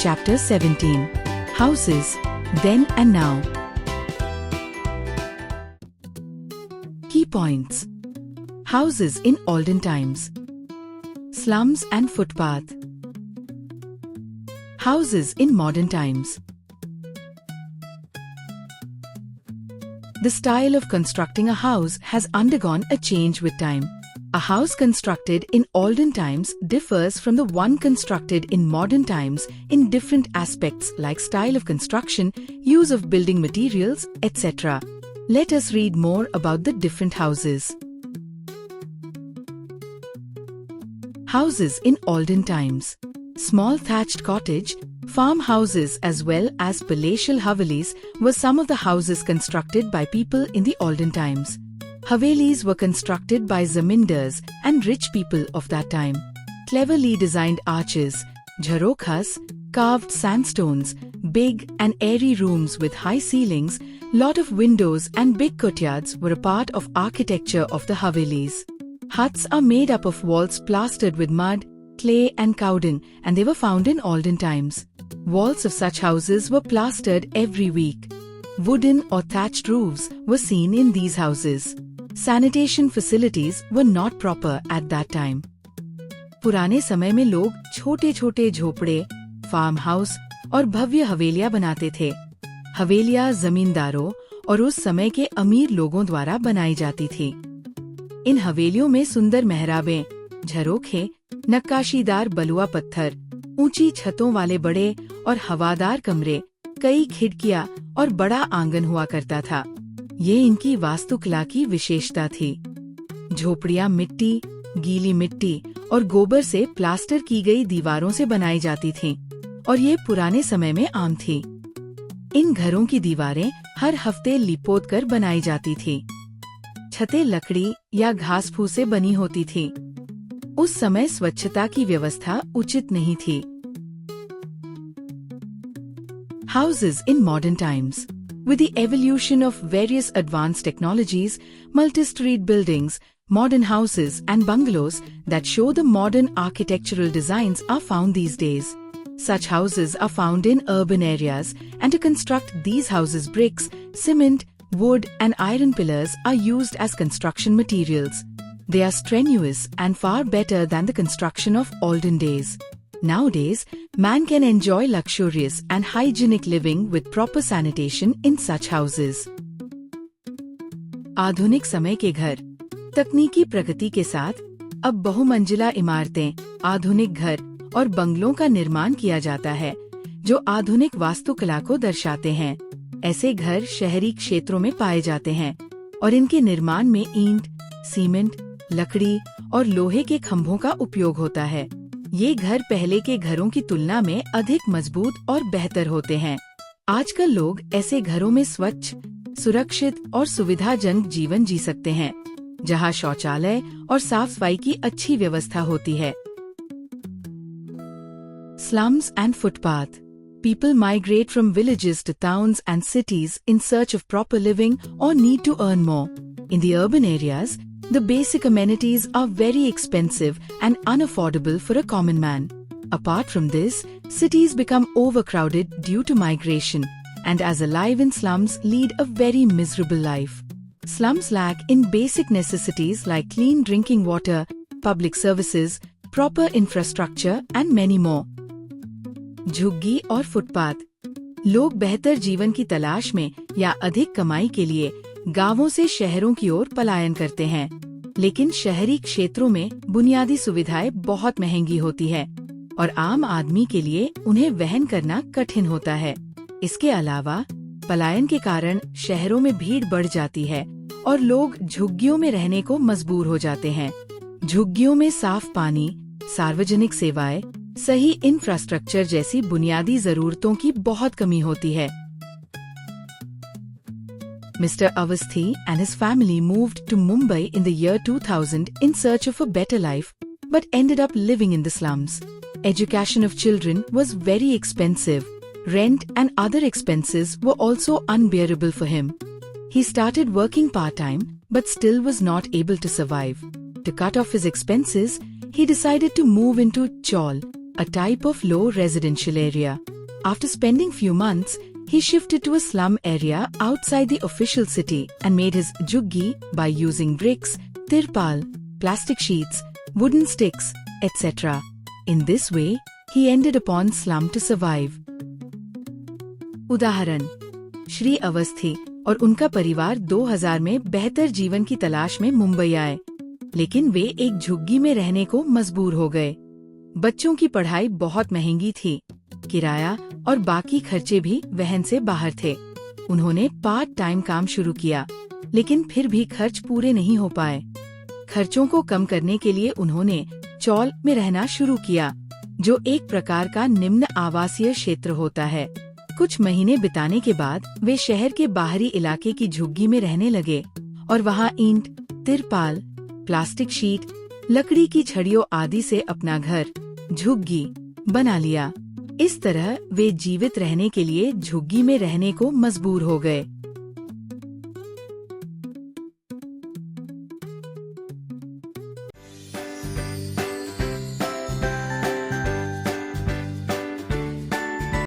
Chapter 17. Houses, Then and Now. Key points. Houses in olden times. Slums and footpath. Houses in modern times. The style of constructing a house has undergone a change with time. A house constructed in olden times differs from the one constructed in modern times in different aspects like style of construction, use of building materials, etc. Let us read more about the different houses. Houses in olden times. Small thatched cottage, farmhouses as well as palatial havelis were some of the houses constructed by people in the olden times. Havelis were constructed by zamindars and rich people of that time. Cleverly designed arches, jharokhas, carved sandstones, big and airy rooms with high ceilings, lot of windows and big courtyards were a part of architecture of the havelis. Huts are made up of walls plastered with mud, clay and cow dung, and they were found in olden times. Walls of such houses were plastered every week. Wooden or thatched roofs were seen in these houses. Sanitation facilities were not proper at that time. पुराने समय में लोग छोटे-छोटे झोपड़े, farm house और भव्य हवेलियां बनाते थे। हवेलियां जमींदारों और उस समय के अमीर लोगों द्वारा बनाई जाती थी। इन हवेलियों में सुंदर मेहराबें, झरोखे, नक्काशीदार बलुआ पत्थर, ऊंची छतों वाले बड़े और हवादार कमरे, कई खिड़कियां और बड़ा आंगन हुआ करता था। ये इनकी वास्तुकला की विशेषता थी। झोपड़ियां मिट्टी, गीली मिट्टी और गोबर से प्लास्टर की गई दीवारों से बनाई जाती थीं और ये पुराने समय में आम थी। इन घरों की दीवारें हर हफ्ते लिपोत कर बनाई जाती थी। छतें लकड़ी या घास फूस से बनी होती थी। उस समय स्वच्छता की व्यवस्था उचित नहीं थी। Houses in modern times. With the evolution of various advanced technologies, multi-storied buildings, modern houses and bungalows that show the modern architectural designs are found these days. Such houses are found in urban areas, and to construct these houses bricks, cement, wood and iron pillars are used as construction materials. They are strenuous and far better than the construction of olden days. Nowadays, man can enjoy luxurious and hygienic living with proper sanitation in such houses. आधुनिक समय के घर. तकनीकी प्रगति के साथ अब बहुमंजिला इमारतें, आधुनिक घर और बंगलों का निर्माण किया जाता है, जो आधुनिक वास्तुकला को दर्शाते हैं। ऐसे घर शहरी क्षेत्रों में पाए जाते हैं और इनके निर्माण में ईंट, सीमेंट, लकड़ी और लोहे के खंभों का उपयोग होता है। ये घर पहले के घरों की तुलना में अधिक मजबूत और बेहतर होते हैं। आजकल लोग ऐसे घरों में स्वच्छ, सुरक्षित और सुविधाजनक जीवन जी सकते हैं, जहां शौचालय और साफ सफाई की अच्छी व्यवस्था होती है। Slums and footpath. People migrate from villages to towns and cities in search of proper living or need to earn more. In the urban areas, the basic amenities are very expensive and unaffordable for a common man. Apart from this, cities become overcrowded due to migration, and as alive in slums lead a very miserable life. Slums lack in basic necessities like clean drinking water, public services, proper infrastructure and many more. झुग्गी और footpath. लोग बेहतर जीवन की तलाश में या अधिक कमाई के लिए गांवों से शहरों की ओर पलायन करते हैं, लेकिन शहरी क्षेत्रों में बुनियादी सुविधाएं बहुत महंगी होती है और आम आदमी के लिए उन्हें वहन करना कठिन होता है। इसके अलावा पलायन के कारण शहरों में भीड़ बढ़ जाती है और लोग झुग्गियों में रहने को मजबूर हो जाते हैं। झुग्गियों में साफ पानी, सार्वजनिक सेवाएं, सही इंफ्रास्ट्रक्चर जैसी बुनियादी जरूरतों की बहुत कमी होती है। Mr. Avasthi and his family moved to Mumbai in the year 2000 in search of a better life, but ended up living in the slums. Education of children was very expensive. Rent and other expenses were also unbearable for him. He started working part-time, but still was not able to survive. To cut off his expenses, he decided to move into chawl, a type of low residential area. After spending few months, he shifted to a slum area outside the official city and made his jhuggi by using bricks, tirpal, plastic sheets, wooden sticks, etc. In this way, he ended upon slum to survive. उदाहरण: श्री अवस्थी और उनका परिवार 2000 में बेहतर जीवन की तलाश में मुंबई आए, लेकिन वे एक झुग्गी में रहने को मजबूर हो गए। बच्चों की पढ़ाई बहुत महंगी थी, किराया और बाकी खर्चे भी वहन से बाहर थे। उन्होंने पार्ट टाइम काम शुरू किया, लेकिन फिर भी खर्च पूरे नहीं हो पाए। खर्चों को कम करने के लिए उन्होंने चौल में रहना शुरू किया, जो एक प्रकार का निम्न आवासीय क्षेत्र होता है। कुछ महीने बिताने के बाद वे शहर के बाहरी इलाके की झुग्गी में रहने लगे और वहां ईंट, तिरपाल, प्लास्टिक शीट, लकड़ी की छड़ियों आदि से अपना घर, झुग्गी बना लिया। इस तरह वे जीवित रहने के लिए झुग्गी में रहने को मजबूर हो गए।